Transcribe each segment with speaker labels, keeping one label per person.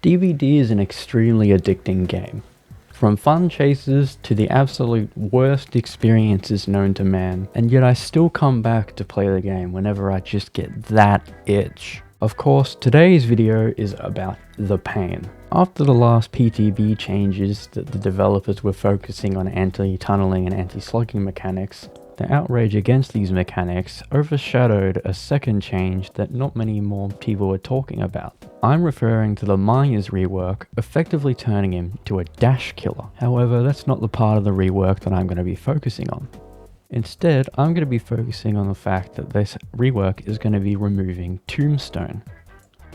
Speaker 1: DBD is an extremely addicting game. From fun chases to the absolute worst experiences known to man, and yet I still come back to play the game whenever I just get that itch. Of course, today's video is about the pain. After the last PTB changes that the developers were focusing on anti-tunneling and anti-slugging mechanics, the outrage against these mechanics overshadowed a second change that not many more people were talking about. I'm referring to the Maya's rework, effectively turning him to a dash killer. However, that's not the part of the rework that I'm going to be focusing on. Instead, I'm going to be focusing on the fact that this rework is going to be removing Tombstone.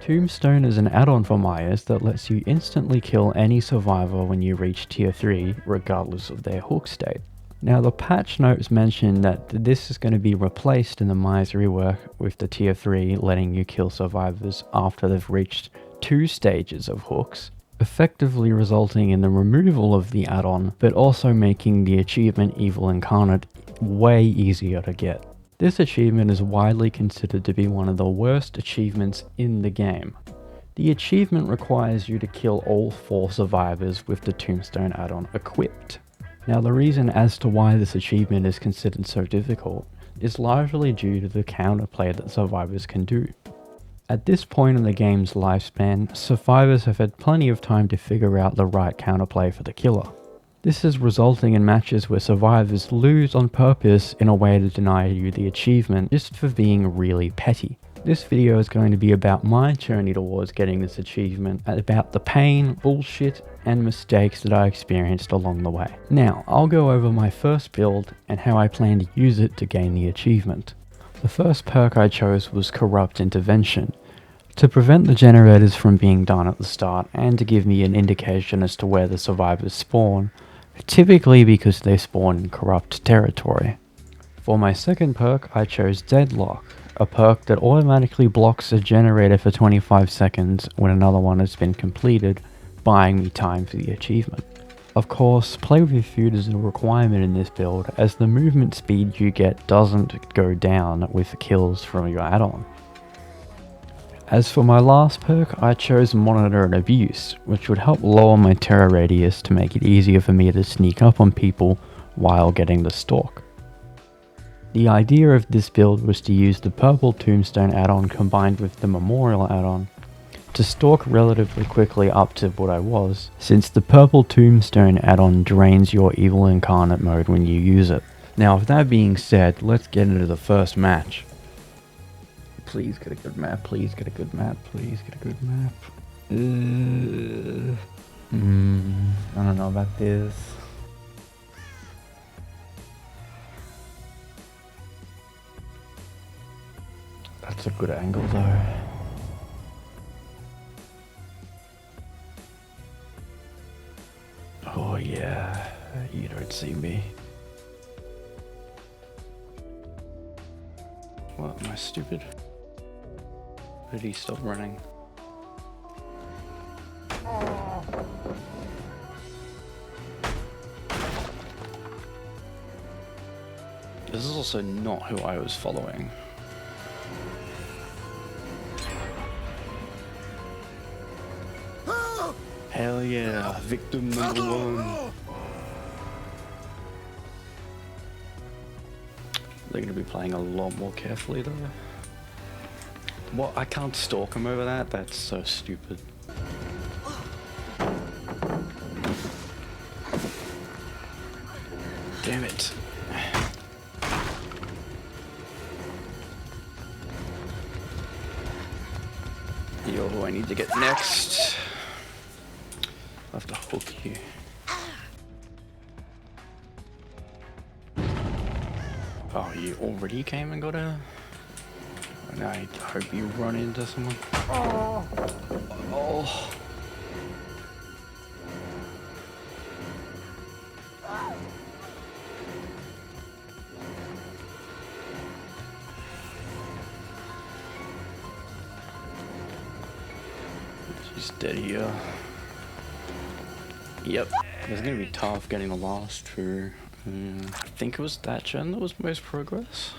Speaker 1: Tombstone is an add-on for Maya's that lets you instantly kill any survivor when you reach tier 3, regardless of their hook state. Now, the patch notes mention that this is going to be replaced in the Maya's rework with the tier 3 letting you kill survivors after they've reached 2 stages of hooks, effectively resulting in the removal of the add-on, but also making the achievement Evil Incarnate way easier to get. This achievement is widely considered to be one of the worst achievements in the game. The achievement requires you to kill all 4 survivors with the Tombstone add-on equipped. Now, the reason as to why this achievement is considered so difficult is largely due to the counterplay that survivors can do. At this point in the game's lifespan, survivors have had plenty of time to figure out the right counterplay for the killer. This is resulting in matches where survivors lose on purpose in a way to deny you the achievement just for being really petty. This video is going to be about my journey towards getting this achievement, about the pain, bullshit, and mistakes that I experienced along the way. Now, I'll go over my first build and how I plan to use it to gain the achievement. The first perk I chose was Corrupt Intervention, to prevent the generators from being done at the start and to give me an indication as to where the survivors spawn, typically because they spawn in corrupt territory. For my second perk, I chose Deadlock, a perk that automatically blocks a generator for 25 seconds when another one has been completed, buying me time for the achievement. Of course, play with your food is a requirement in this build, as the movement speed you get doesn't go down with kills from your add-on. As for my last perk, I chose Monitor and Abuse, which would help lower my terror radius to make it easier for me to sneak up on people while getting the stalk. The idea of this build was to use the purple Tombstone add-on combined with the Memorial add-on to stalk relatively quickly up to what I was, since the purple Tombstone add-on drains your Evil Incarnate mode when you use it. Now, with that being said, let's get into the first match. Please get a good map, please get a good map, please get a good map. I don't know about this. That's a good angle though. Oh yeah, you don't see me. What, am I stupid? Did he stop running? This is also not who I was following. Hell yeah, victim number 1. They're gonna be playing a lot more carefully though. What? I can't stalk him over that? That's so stupid. Damn it. Yo, I need to get next. I'll have to hook you. Oh, you already came and got her? And I hope you run into someone. Oh. She's dead here. Yep. It's gonna be tough getting the last two. I think it was that gen that was most progress.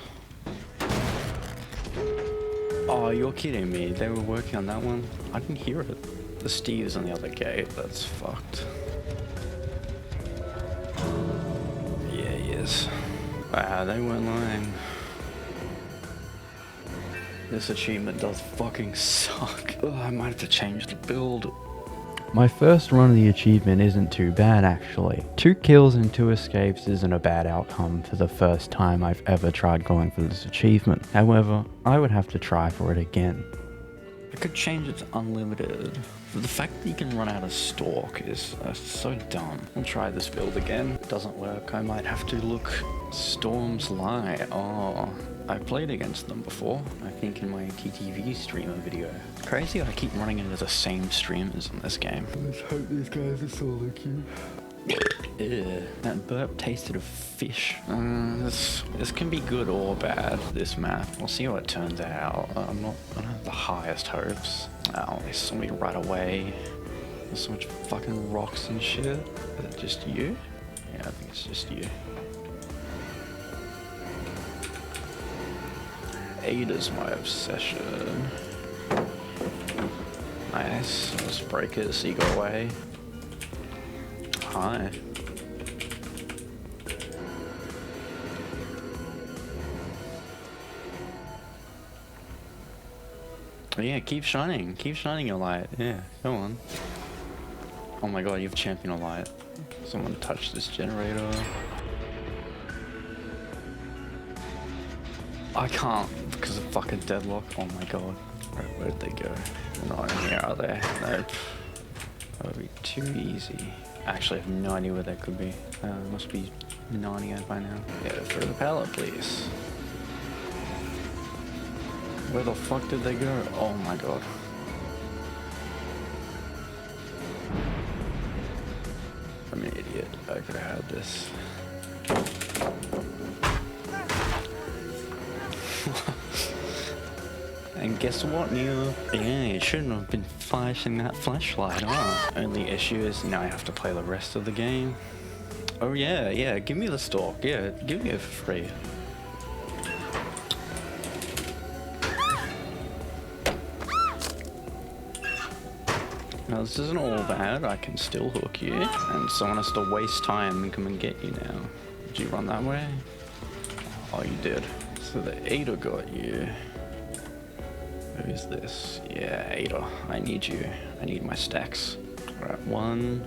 Speaker 1: Oh, you're kidding me. They were working on that one. I didn't hear it. The Steve's on the other gate, that's fucked. Yeah, he is. Wow, they weren't lying. This achievement does fucking suck. Ugh, I might have to change the build. My first run of the achievement isn't too bad actually. 2 kills and 2 escapes isn't a bad outcome for the first time I've ever tried going for this achievement. However, I would have to try for it again. I could change it to unlimited. The fact that you can run out of stalk is so dumb. I'll try this build again. If it doesn't work, I might have to look Storm's Lie. Oh, I played against them before. I think in my TTV streamer video. Crazy I keep running into the same streamers in this game. Let's hope these guys are solo queue. Ew, that burp tasted of fish. This can be good or bad, this map. We'll see how it turns out. I don't have the highest hopes. Oh, they saw me right away. There's so much fucking rocks and shit. Is it just you? Yeah, I think it's just you. Ada's my obsession. Nice. Let's break it so you go away. Hi. Yeah, keep shining your light. Yeah, go on. Oh my god, you've championed a light. Someone touched this generator. I can't because of fucking deadlock. Oh my god. Right, where'd they go? They're not in here, are they? Nope. That would be too easy. Actually, I have no idea where that could be. Must be Narnia by now. Yeah, through the pallet, please. Where the fuck did they go? Oh my god. I'm an idiot. I could have had this. And guess what, Neil? Yeah, you shouldn't have been flashing that flashlight on. Only issue is now I have to play the rest of the game. Oh yeah, give me the stalk. Yeah, give me it for free. Now this isn't all bad, I can still hook you. And someone has to waste time and come and get you now. Did you run that way? Oh, you did. So the Ada got you. Who is this? Yeah, Ada. I need you. I need my stacks. Alright, 1.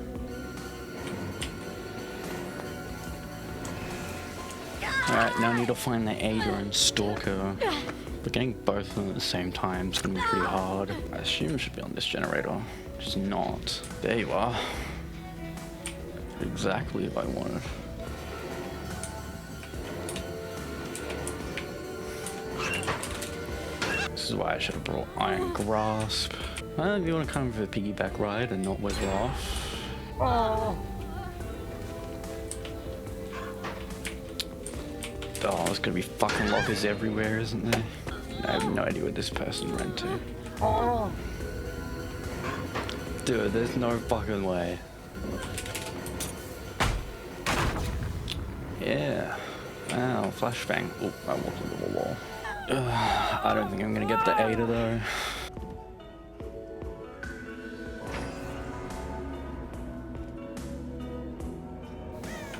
Speaker 1: Alright, now I need to find the Ada and Stalker. But getting both of them at the same time is going to be pretty hard. I assume it should be on this generator. Which is not. There you are. Exactly what I wanted. This is why I should have brought Iron Grasp. If you want to come for a piggyback ride and not wiggle off. Oh, there's gonna be fucking lockers everywhere, isn't there? I have no idea what this person ran to. Dude, there's no fucking way. Yeah. Wow, flashbang. Oh, I walked into the wall. I don't think I'm gonna get the Ada though.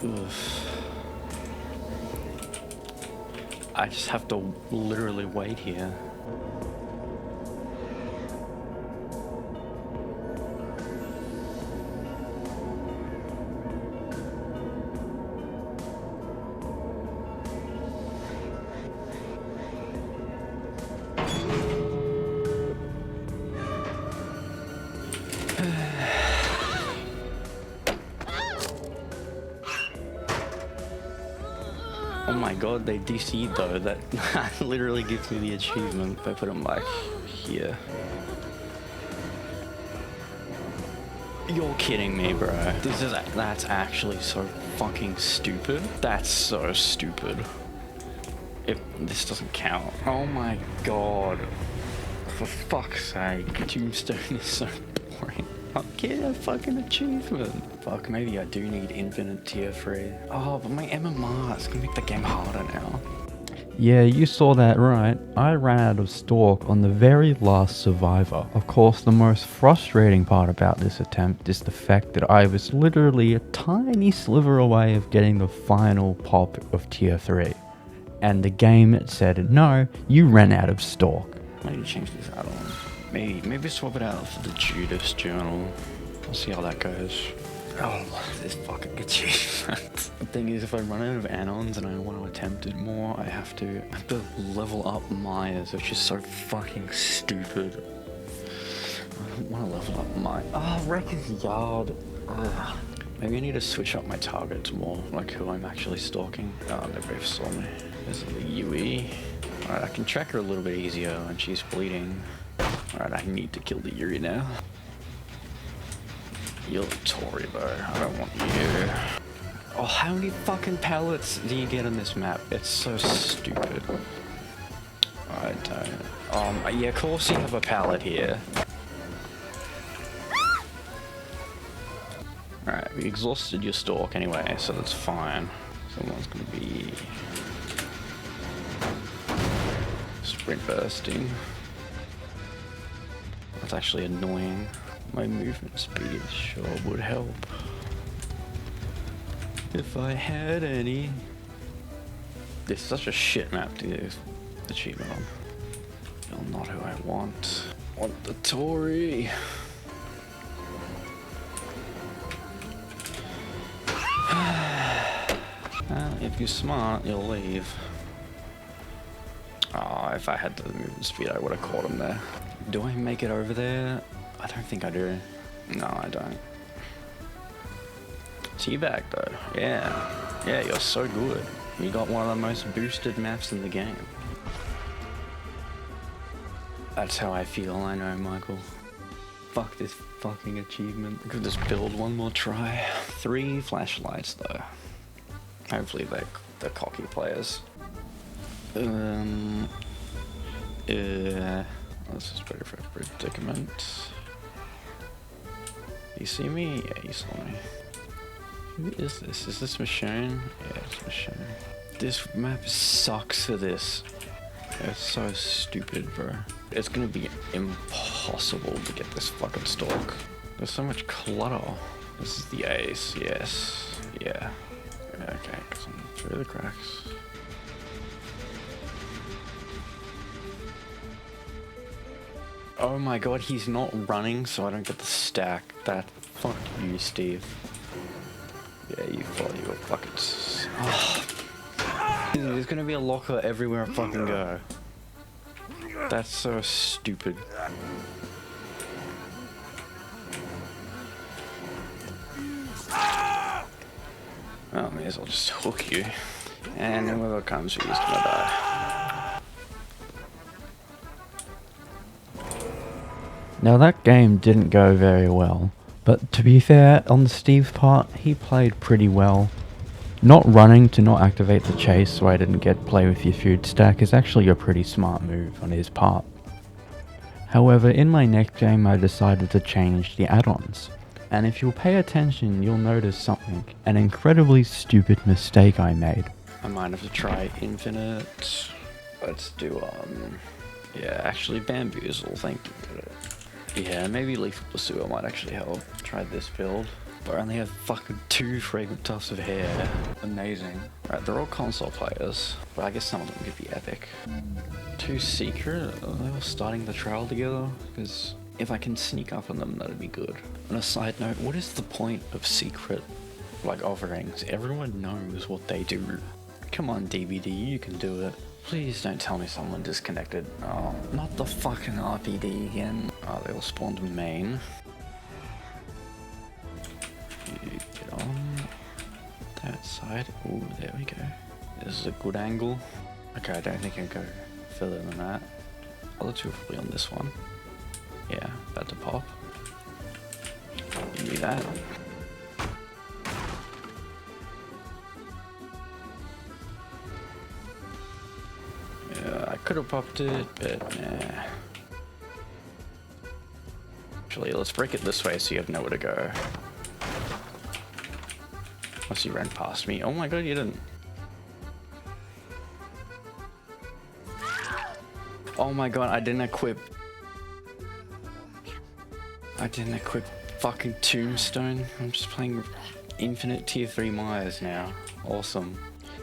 Speaker 1: Oof. I just have to literally wait here. Oh my god, they DC'd though. That literally gives me the achievement if I put them like here. You're kidding me, bro. That's actually so fucking stupid. That's so stupid. If this doesn't count. Oh my god. For fuck's sake, Tombstone is so boring. I'll get a fucking achievement. Fuck, maybe I do need infinite tier 3. Oh, but my MMR is gonna make the game harder now. Yeah, you saw that right. I ran out of stalk on the very last survivor. Of course, the most frustrating part about this attempt is the fact that I was literally a tiny sliver away of getting the final pop of tier 3. And the game said, no, you ran out of stalk.
Speaker 2: I need to change this add-on. Maybe swap it out for the Judas journal. I'll see how that goes. Oh, this fucking achievement. The thing is, if I run out of add-ons and I want to attempt it more, I have to level up Myers, which is so fucking stupid. I don't want to level up my... wreck his yard. Ugh. Maybe I need to switch up my targets more, like who I'm actually stalking. Oh, they both saw me. There's the Yui. Alright, I can track her a little bit easier when she's bleeding. Alright, I need to kill the Yuri now. You're Tori, bro. I don't want you. Oh, how many fucking pallets do you get on this map? It's so stupid. I don't... yeah, of course you have a pallet here. Alright, we exhausted your stalk anyway, so that's fine. Someone's gonna be... sprint bursting. That's actually annoying. My movement speed sure would help. If I had any. This is such a shit map to do achievement on. You're not who I want. I want the Tory. If you're smart, you'll leave. Oh, if I had the movement speed, I would have caught him there. Do I make it over there? I don't think I do. No, I don't. Teabag though. Yeah. Yeah, you're so good. You got one of the most boosted maps in the game. That's how I feel, I know, Michael. Fuck this fucking achievement. I could just build one more try. 3 flashlights though. Hopefully they're cocky players. This is better for a predicament. You see me? Yeah, you saw me. Who is this? Is this Michonne? Yeah, it's Michonne. This map sucks for this. It's so stupid, bro. It's gonna be impossible to get this fucking stalk. There's so much clutter. This is the ace, yes. Yeah. Okay, because I'm through the cracks. Oh my god, he's not running, so I don't get the stack. That... fuck you, Steve. Yeah, you thought you were fucking... Oh. There's gonna be a locker everywhere I fucking go. That's so stupid. Oh, may as well just hook you. And whoever comes here is gonna die.
Speaker 1: Now that game didn't go very well, but to be fair, on Steve's part, he played pretty well. Not running to not activate the chase so I didn't get play with your food stack is actually a pretty smart move on his part. However, in my next game I decided to change the add-ons. And if you'll pay attention, you'll notice something. An incredibly stupid mistake I made.
Speaker 2: I might have to try Infinite. Let's do, yeah, actually Bamboozle, thank you. Yeah, maybe Lethal Pursuer might actually help. Try this build. But I only have fucking 2 fragrant tufts of hair. Amazing. Right, they're all console players, but I guess some of them could be epic. 2 secret? Are they all starting the trial together? Because if I can sneak up on them, that'd be good. On a side note, what is the point of secret, like, offerings? Everyone knows what they do. Come on, DVD, you can do it. Please don't tell me someone disconnected. Oh, not the fucking RPD again. Oh, they all spawned main. You get on that side. Ooh, there we go. This is a good angle. Okay, I don't think I can go further than that. Other 2 are probably on this one. Yeah, about to pop. Give me that. Yeah, I could have popped it, but nah. Actually, let's break it this way so you have nowhere to go. Unless you ran past me. Oh my god, you didn't. Oh my god, I didn't equip fucking Tombstone. I'm just playing infinite tier 3 Myers now. Awesome.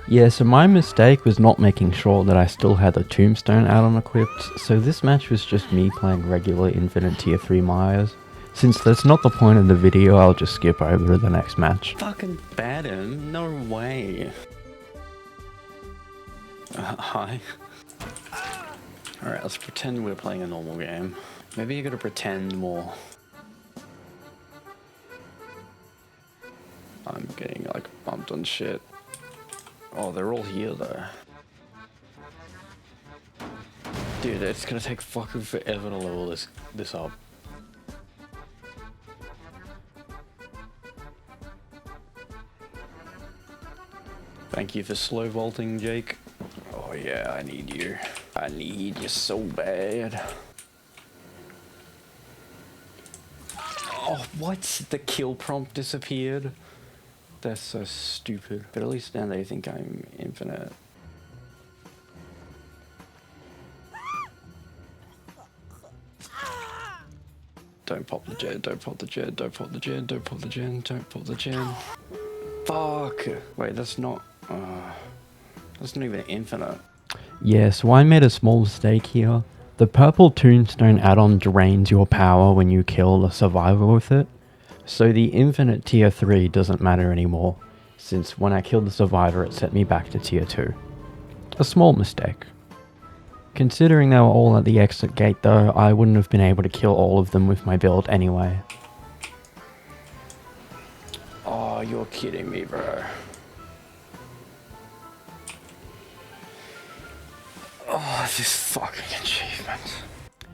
Speaker 1: Yeah, so my mistake was not making sure that I still had the Tombstone add-on equipped, so this match was just me playing regular infinite tier 3 Myers. Since that's not the point of the video, I'll just skip over to the next match.
Speaker 2: Fucking bat him? No way. Hi. Alright, let's pretend we're playing a normal game. Maybe you gotta pretend more. I'm getting like bumped on shit. Oh, they're all here though. Dude, it's gonna take fucking forever to level this up. Thank you for slow vaulting, Jake. Oh yeah, I need you. I need you so bad. Oh, what? The kill prompt disappeared? That's so stupid. But at least now they think I'm infinite. Don't pop the gen, don't pop the gen, don't pop the gen, don't pop the gen, don't pop the gen. Fuck! Wait, that's not even infinite.
Speaker 1: Yeah, so I made a small mistake here. The purple Tombstone add-on drains your power when you kill a survivor with it. So the infinite tier 3 doesn't matter anymore, since when I killed the survivor it set me back to tier 2. A small mistake. Considering they were all at the exit gate though, I wouldn't have been able to kill all of them with my build anyway.
Speaker 2: Oh, you're kidding me, bro. Oh, this fucking achievement.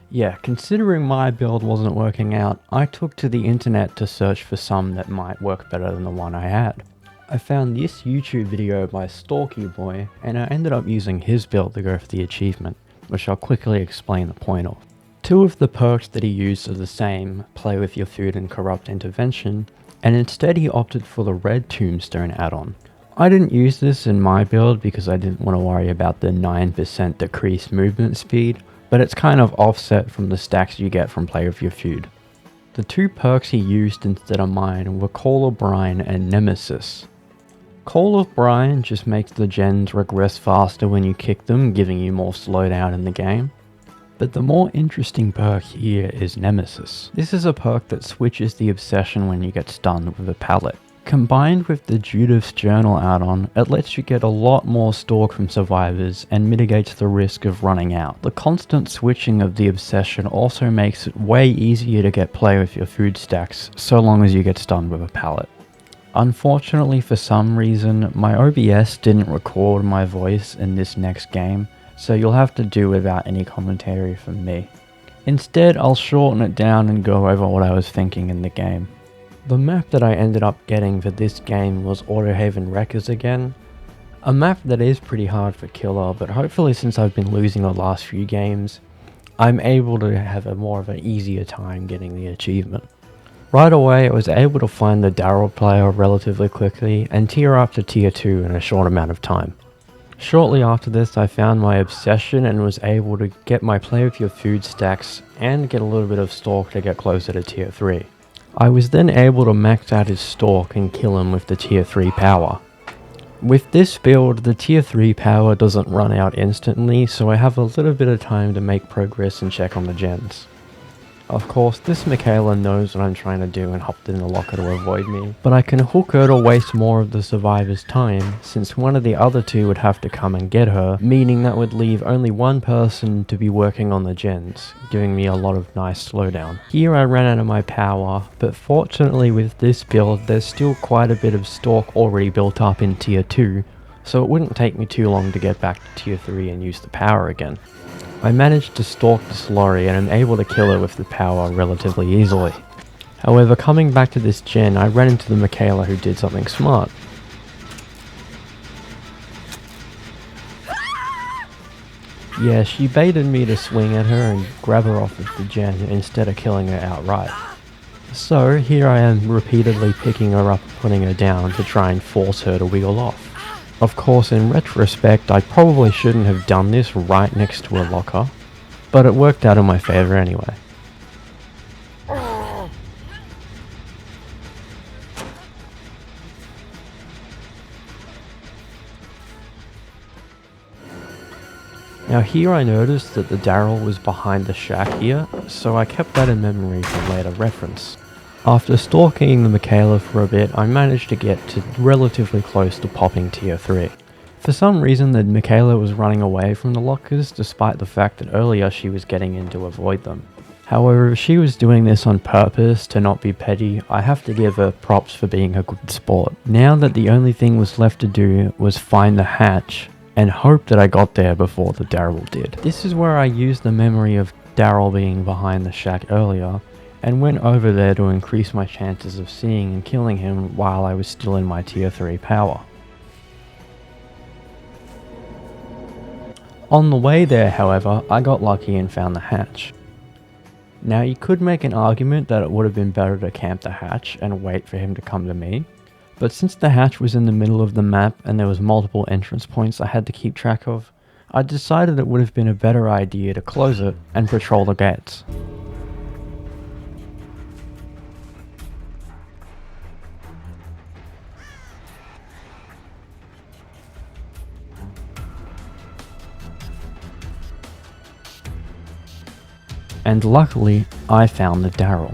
Speaker 1: Yeah, considering my build wasn't working out, I took to the internet to search for some that might work better than the one I had. I found this YouTube video by Stalky Boy, and I ended up using his build to go for the achievement, which I'll quickly explain the point of. Two of the perks that he used are the same, Play With Your Food and Corrupt Intervention, and instead he opted for the red Tombstone add-on. I didn't use this in my build because I didn't want to worry about the 9% decreased movement speed, but it's kind of offset from the stacks you get from Play With Your Food. The two perks he used instead of mine were Call of Brine and Nemesis. Call of Brine just makes the gens regress faster when you kick them, giving you more slowdown in the game. But the more interesting perk here is Nemesis. This is a perk that switches the obsession when you get stunned with a pallet. Combined with the Judith's Journal add-on, it lets you get a lot more stalk from survivors and mitigates the risk of running out. The constant switching of the obsession also makes it way easier to get Play With Your Food stacks, so long as you get stunned with a pallet. Unfortunately, for some reason, my OBS didn't record my voice in this next game, so you'll have to do without any commentary from me. Instead, I'll shorten it down and go over what I was thinking in the game. The map that I ended up getting for this game was Autohaven Wreckers again. A map that is pretty hard for killer, but hopefully since I've been losing the last few games, I'm able to have a more of an easier time getting the achievement. Right away I was able to find the Daryl player relatively quickly and tier up to tier 2 in a short amount of time. Shortly after this I found my obsession and was able to get my Play With Your Food stacks and get a little bit of stalk to get closer to tier 3. I was then able to max out his stalk and kill him with the tier 3 power. With this build, the tier 3 power doesn't run out instantly, so I have a little bit of time to make progress and check on the gens. Of course, this Michaela knows what I'm trying to do and hopped in the locker to avoid me, but I can hook her to waste more of the survivor's time, since one of the other two would have to come and get her, meaning that would leave only one person to be working on the gens, giving me a lot of nice slowdown. Here I ran out of my power, but fortunately with this build there's still quite a bit of stalk already built up in tier 2, so it wouldn't take me too long to get back to tier 3 and use the power again. I managed to stalk this lorry and am able to kill her with the power relatively easily. However, coming back to this gen, I ran into the Michaela who did something smart. Yeah, she baited me to swing at her and grab her off of the gen instead of killing her outright. So here I am repeatedly picking her up and putting her down to try and force her to wiggle off. Of course, in retrospect, I probably shouldn't have done this right next to a locker, but it worked out in my favour anyway. Now here I noticed that the Daryl was behind the shack here, so I kept that in memory for later reference. After stalking the Macleod for a bit, I managed to get to relatively close to popping tier 3. For some reason the Macleod was running away from the lockers despite the fact that earlier she was getting in to avoid them. However, if she was doing this on purpose to not be petty, I have to give her props for being a good sport. Now that the only thing was left to do was find the hatch, and hope that I got there before the Daryl did. This is where I used the memory of Daryl being behind the shack earlier, and went over there to increase my chances of seeing and killing him while I was still in my tier 3 power. On the way there, however, I got lucky and found the hatch. Now you could make an argument that it would have been better to camp the hatch and wait for him to come to me, but since the hatch was in the middle of the map and there was multiple entrance points I had to keep track of, I decided it would have been a better idea to close it and patrol the gates. And luckily, I found the Daryl.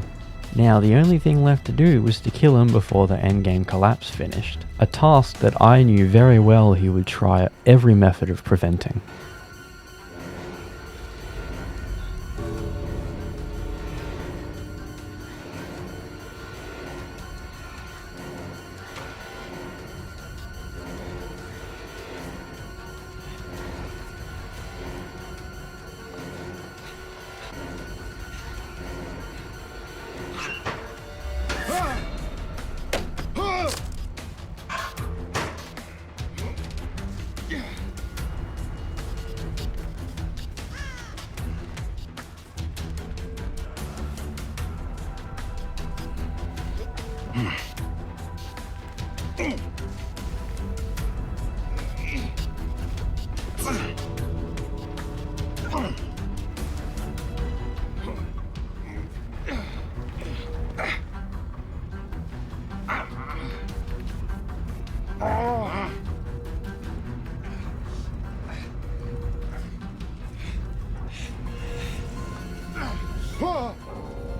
Speaker 1: Now the only thing left to do was to kill him before the endgame collapse finished, a task that I knew very well he would try every method of preventing.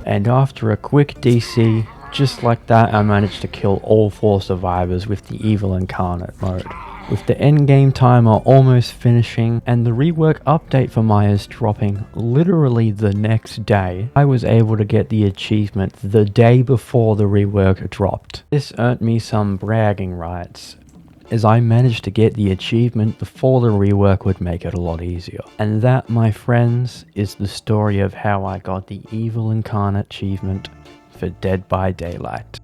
Speaker 1: And after a quick DC, just like that I managed to kill all 4 survivors with the Evil Incarnate mode. With the endgame timer almost finishing and the rework update for Myers dropping literally the next day, I was able to get the achievement the day before the rework dropped. This earned me some bragging rights, as I managed to get the achievement before the rework would make it a lot easier. And that, my friends, is the story of how I got the Evil Incarnate achievement for Dead by Daylight.